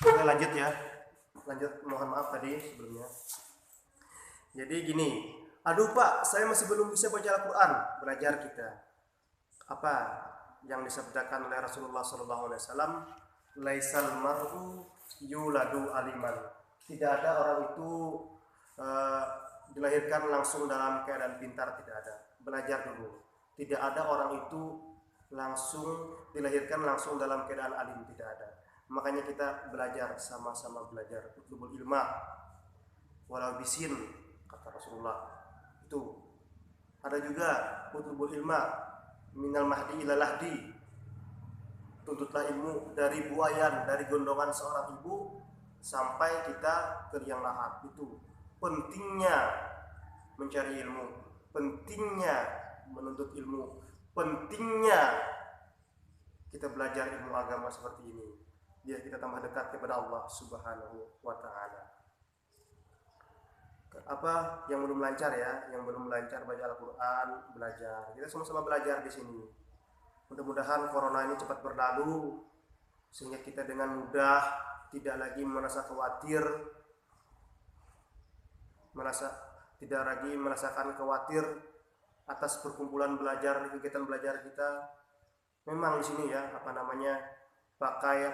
Oke, lanjut ya. Lanjut, mohon maaf tadi sebelumnya. Jadi gini, aduh Pak, saya masih belum bisa baca Al-Quran. Belajar kita. Apa yang disabdakan oleh Rasulullah SAW? Laisal mar'u yuladu aliman. Tidak ada orang itu uh, dilahirkan langsung dalam keadaan pintar, tidak ada. Belajar dulu. Tidak ada orang itu langsung dilahirkan langsung dalam keadaan alim, tidak ada. Makanya kita belajar, sama-sama belajar. Utlubul ilma walau bisin, kata Rasulullah. Itu ada juga utlubul ilma minal mahdi ila lahdi. Tuntutlah ilmu dari buayan, dari gondongan seorang ibu sampai kita ke liang lahat. Itu pentingnya mencari ilmu, pentingnya menuntut ilmu, pentingnya kita belajar ilmu agama seperti ini, biar kita tambah dekat kepada Allah Subhanahu wa Ta'ala. Apa yang belum lancar ya, yang belum lancar baca Al-Quran, belajar. Kita sama-sama belajar di sini. Mudah-mudahan corona ini cepat berlalu sehingga kita dengan mudah tidak lagi merasa khawatir, tidak lagi merasakan khawatir atas perkumpulan belajar, kegiatan belajar kita. Memang di sini ya, pakai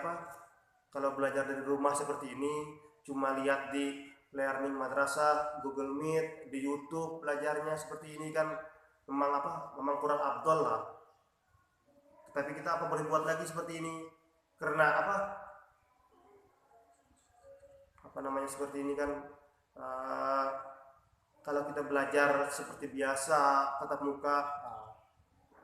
kalau belajar dari rumah seperti ini cuma lihat di learning madrasah, Google Meet, di YouTube belajarnya seperti ini kan memang kurang afdol lah. Tapi kita boleh buat lagi seperti ini? Karena seperti ini kan kalau kita belajar seperti biasa tatap muka,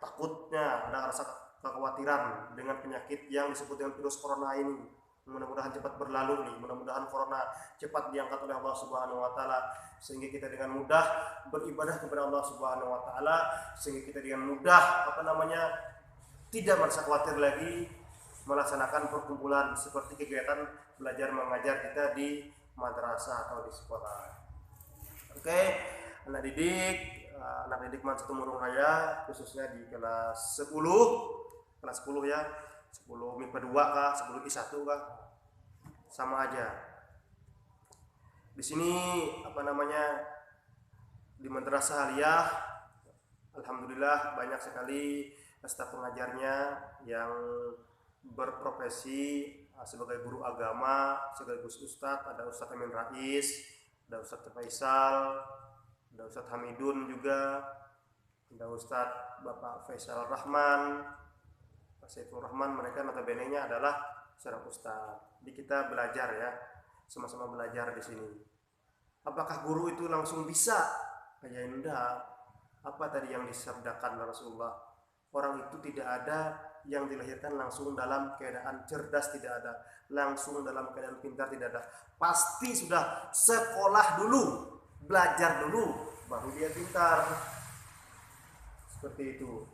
takutnya ada rasa kekhawatiran dengan penyakit yang disebut dengan virus corona ini. Mudah-mudahan cepat berlalu nih, mudah-mudahan corona cepat diangkat oleh Allah Subhanahu wa Ta'ala, sehingga kita dengan mudah beribadah kepada Allah Subhanahu wa Ta'ala, sehingga kita dengan mudah tidak merasa khawatir lagi melaksanakan perkumpulan seperti kegiatan belajar mengajar kita di madrasah atau di sekolah. Oke, anak didik Mansa Tumurung Raya, khususnya di kelas 10 ya, 10 MIPA 2 kah, 10 I1 kah, sama aja. Di sini di Madrasah Aliyah, alhamdulillah banyak sekali staf pengajarnya yang berprofesi sebagai guru agama, sekaligus ustadz. Ada Ustadz Amin Rais, ada Ustadz Faisal, ada Ustadz Hamidun juga, ada Ustadz Bapak Faisal Rahman, Pak Saiful Rahman. Mereka notabene-nya adalah seorang ustadz. Jadi kita belajar ya, sama-sama belajar di sini. Apakah guru itu langsung bisa? Ya enggak. Apa tadi yang disabdakan Rasulullah? Orang itu tidak ada yang dilahirkan langsung dalam keadaan cerdas, tidak ada. Langsung dalam keadaan pintar, tidak ada. Pasti sudah sekolah dulu, belajar dulu, baru dia pintar. Seperti itu.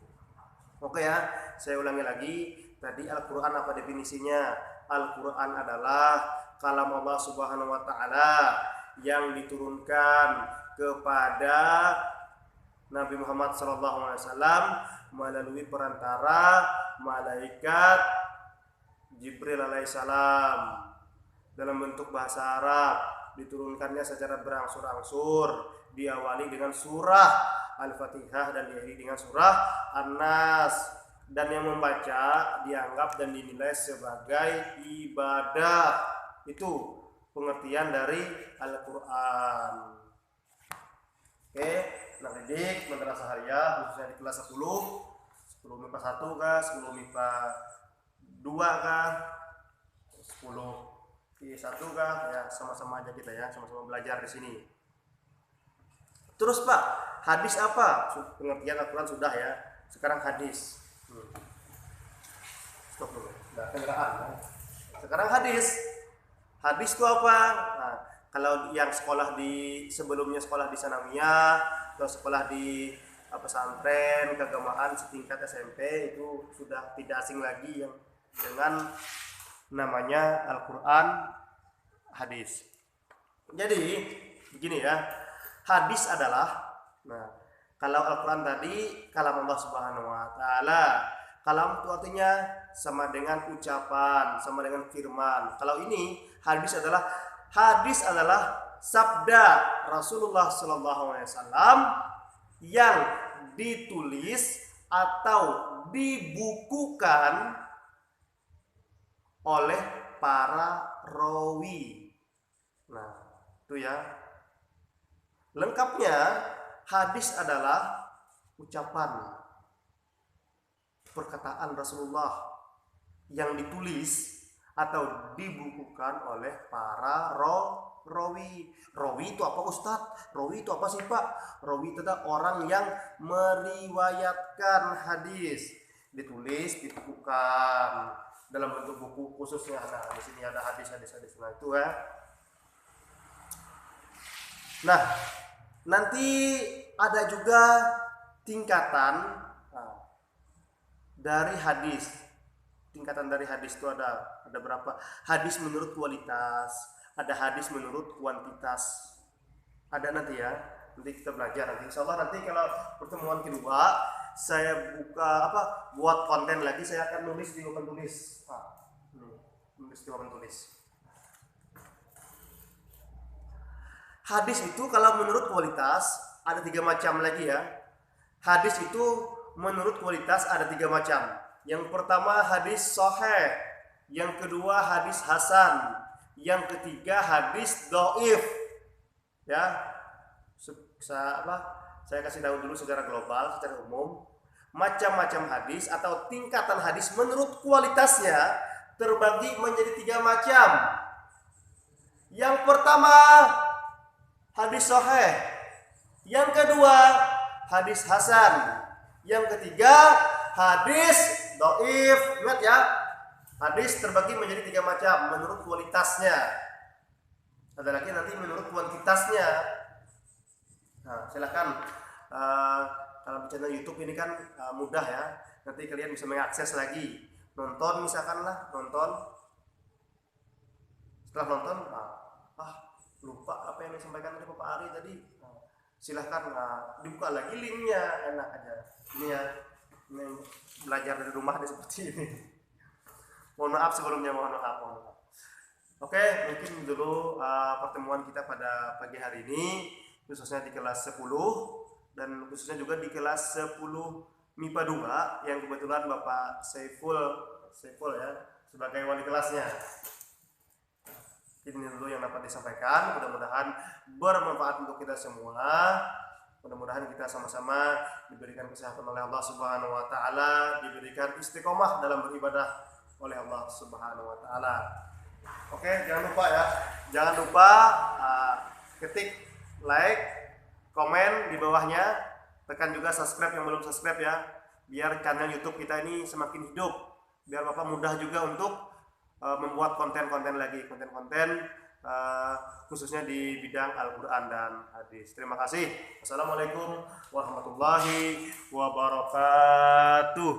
Oke ya, saya ulangi lagi. Tadi Al-Quran apa definisinya? Al-Quran adalah kalam Allah Subhanahu wa Ta'ala yang diturunkan kepada Nabi Muhammad SAW melalui perantara malaikat Jibril alaihissalam dalam bentuk bahasa Arab. Diturunkannya secara berangsur-angsur, diawali dengan surah Al-Fatihah dan diakhiri dengan surah An-Nas, dan yang membaca dianggap dan dinilai sebagai ibadah. Itu pengertian dari Al-Quran. Oke, anak didik Madrasah Aliyah khususnya di kelas 10 MIPA 1 kah, 10 MIPA 2 kah, 10 I1 kah, ya sama-sama aja kita ya, sama-sama belajar di sini. Terus Pak, hadis apa? Pengertian Al-Quran sudah ya, sekarang hadis. Stop dulu. Sekarang hadis. Hadis itu apa? Nah, kalau yang sekolah sebelumnya sekolah di Sanawiyah atau sekolah di pesantren keagamaan setingkat SMP, itu sudah tidak asing lagi yang dengan namanya Al-Quran hadis. Jadi begini ya, hadis adalah, kalau Al-Quran tadi kalam Allah Subhanahu wa Ta'ala. Kalam itu artinya sama dengan ucapan, sama dengan firman. Kalau ini hadis adalah sabda Rasulullah Sallallahu Alaihi Wasallam yang ditulis atau dibukukan oleh para rawi. Nah, itu ya. Lengkapnya, hadis adalah ucapan, perkataan Rasulullah yang ditulis atau dibukukan oleh para rawi. Rawi itu apa, Ustadz? Rawi itu apa sih, Pak? Rawi itu adalah orang yang meriwayatkan hadis, ditulis, dibukukan dalam bentuk buku khususnya. Nah, di sini ada hadis-hadis. Nah, itu ya. Nah, nanti ada juga tingkatan dari hadis. Tingkatan dari hadis itu ada berapa? Hadis menurut kualitas, ada hadis menurut kuantitas. Ada nanti ya. Nanti kita belajar nanti. Insyaallah nanti kalau pertemuan kedua saya buat konten lagi, saya akan nulis di papan tulis. Nulis di papan tulis. Hadis itu kalau menurut kualitas ada 3 macam lagi ya. Hadis itu menurut kualitas ada 3 macam. Yang pertama hadis sahih, yang kedua hadis hasan, yang ketiga hadis dhaif. Ya. Saya kasih tahu dulu secara global, secara umum. Macam-macam hadis atau tingkatan hadis menurut kualitasnya terbagi menjadi 3 macam. Yang pertama hadis sahih, yang kedua hadis hasan, yang ketiga hadis dhaif. Ingat ya, hadis terbagi menjadi 3 macam menurut kualitasnya. Ada lagi nanti menurut kuantitasnya. Nah, silakan kalau channel YouTube ini kan mudah ya. Nanti kalian bisa mengakses lagi. Nonton misalkan lah, setelah nonton lupa apa yang disampaikan oleh Bapak Ari tadi. Silahkan dibuka lagi linknya, enak aja. Ini ya, ini belajar dari rumah seperti ini. Mohon maaf sebelumnya, mohon maaf. Oke, mungkin dulu pertemuan kita pada pagi hari ini, khususnya di kelas 10 dan khususnya juga di kelas 10 MIPA 2 yang kebetulan Bapak Saiful ya sebagai wali kelasnya. Ini dulu yang dapat disampaikan, mudah-mudahan bermanfaat untuk kita semua. Mudah-mudahan kita sama-sama diberikan kesehatan oleh Allah Subhanahu wa taala, diberikan istiqomah dalam beribadah oleh Allah Subhanahu wa taala. Oke, jangan lupa ya. Jangan lupa ketik like, komen di bawahnya, tekan juga subscribe yang belum subscribe ya. Biar channel YouTube kita ini semakin hidup. Biar Bapak mudah juga untuk membuat konten-konten lagi, konten-konten khususnya di bidang Al-Quran dan hadis. Terima kasih. Wassalamualaikum warahmatullahi wabarakatuh.